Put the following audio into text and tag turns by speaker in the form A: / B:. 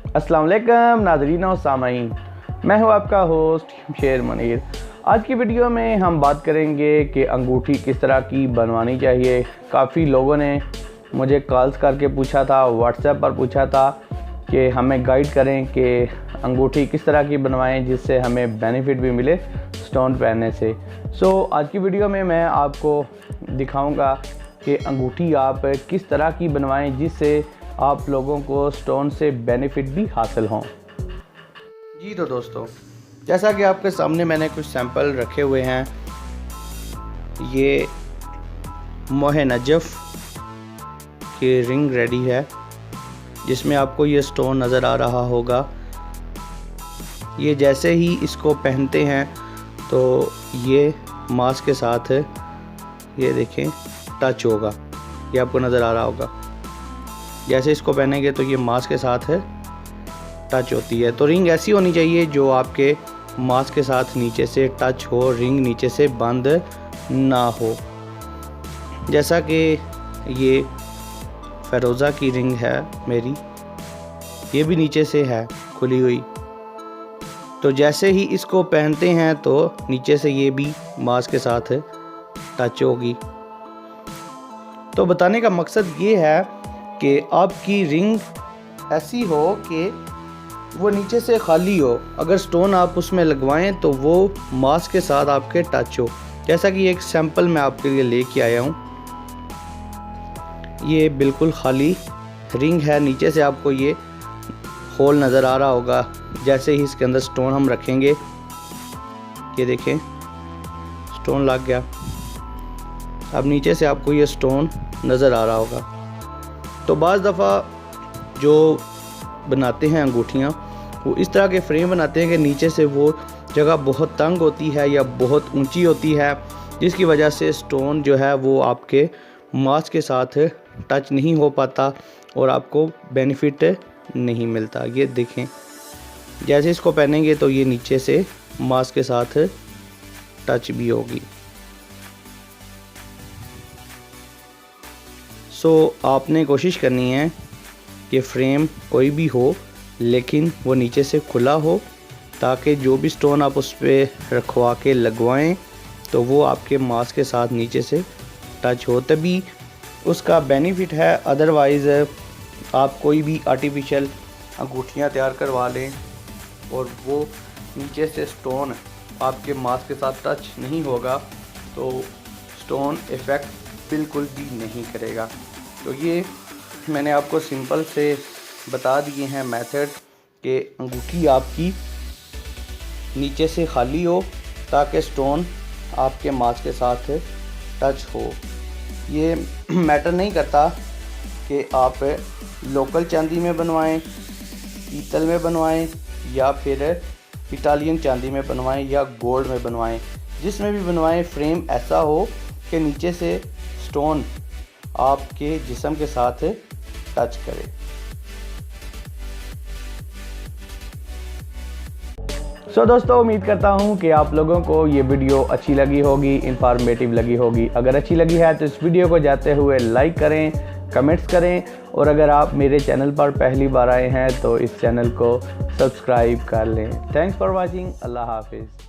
A: अस्सलाम वालेकुम नाज़रीन और सामाईन, मैं हूं आपका होस्ट शेर मनीर। आज की वीडियो में हम बात करेंगे कि अंगूठी किस तरह की बनवानी चाहिए। काफ़ी लोगों ने मुझे कॉल्स करके पूछा था, व्हाट्सएप पर पूछा था कि हमें गाइड करें कि अंगूठी किस तरह की बनवाएं जिससे हमें बेनिफिट भी मिले स्टोन पहनने से। आज की वीडियो में मैं आपको दिखाऊंगा कि अंगूठी आप किस तरह की बनवाएं जिससे आप लोगों को स्टोन से बेनिफिट भी हासिल हों। जी तो दोस्तों, जैसा कि आपके सामने मैंने कुछ सैंपल रखे हुए हैं। ये मोहे नजफ़ की रिंग रेडी है जिसमें आपको ये स्टोन नज़र आ रहा होगा। ये जैसे ही इसको पहनते हैं तो ये मास्क के साथ ये देखें टच होगा, ये आपको नज़र आ रहा होगा। जैसे इसको पहनेंगे तो ये मास्क के साथ टच होती है। तो रिंग ऐसी होनी चाहिए जो आपके मास्क के साथ नीचे से टच हो, रिंग नीचे से बंद ना हो। जैसा कि ये फ़िरोज़ा की रिंग है मेरी, ये भी नीचे से है खुली हुई। तो जैसे ही इसको पहनते हैं तो नीचे से ये भी मास्क के साथ टच होगी। तो बताने का मकसद ये है कि आपकी रिंग ऐसी हो कि वो नीचे से खाली हो। अगर स्टोन आप उसमें लगवाएं तो वो मास्क के साथ आपके टच हो। जैसा कि एक सैंपल मैं आपके लिए लेके आया हूँ। ये बिल्कुल खाली रिंग है, नीचे से आपको ये होल नज़र आ रहा होगा। जैसे ही इसके अंदर स्टोन हम रखेंगे, ये देखें स्टोन लग गया। अब नीचे से आपको ये स्टोन नज़र आ रहा होगा। तो बाज़ दफ़ा जो बनाते हैं अंगूठियाँ, वो इस तरह के फ्रेम बनाते हैं कि नीचे से वो जगह बहुत तंग होती है या बहुत ऊंची होती है, जिसकी वजह से स्टोन जो है वो आपके मास्क के साथ टच नहीं हो पाता और आपको बेनिफिट नहीं मिलता। ये देखें, जैसे इसको पहनेंगे तो ये नीचे से मास्क के साथ टच भी होगी। आपने कोशिश करनी है कि फ्रेम कोई भी हो लेकिन वो नीचे से खुला हो, ताकि जो भी स्टोन आप उस पर रखवा के लगवाएं तो वो आपके मास्क के साथ नीचे से टच हो, तभी उसका बेनिफिट है। अदरवाइज़ आप कोई भी आर्टिफिशियल अंगूठियाँ तैयार करवा लें और वो नीचे से स्टोन आपके मास्क के साथ टच नहीं होगा तो स्टोन इफ़ेक्ट बिल्कुल भी नहीं करेगा। तो ये मैंने आपको सिंपल से बता दिए हैं मेथड कि अंगूठी आपकी नीचे से खाली हो ताकि स्टोन आपके मास्क के साथ टच हो। ये मैटर नहीं करता कि आप लोकल चांदी में बनवाएं, पीतल में बनवाएं या फिर इटालियन चांदी में बनवाएं या गोल्ड में बनवाएं। जिसमें भी बनवाएं फ्रेम ऐसा हो कि नीचे से स्टोन आपके जिस्म के साथ टच करे। दोस्तों, उम्मीद करता हूं कि आप लोगों को ये वीडियो अच्छी लगी होगी, इंफॉर्मेटिव लगी होगी। अगर अच्छी लगी है तो इस वीडियो को जाते हुए लाइक करें, कमेंट्स करें और अगर आप मेरे चैनल पर पहली बार आए हैं तो इस चैनल को सब्सक्राइब कर लें। Thanks for watching. अल्लाह हाफिज़।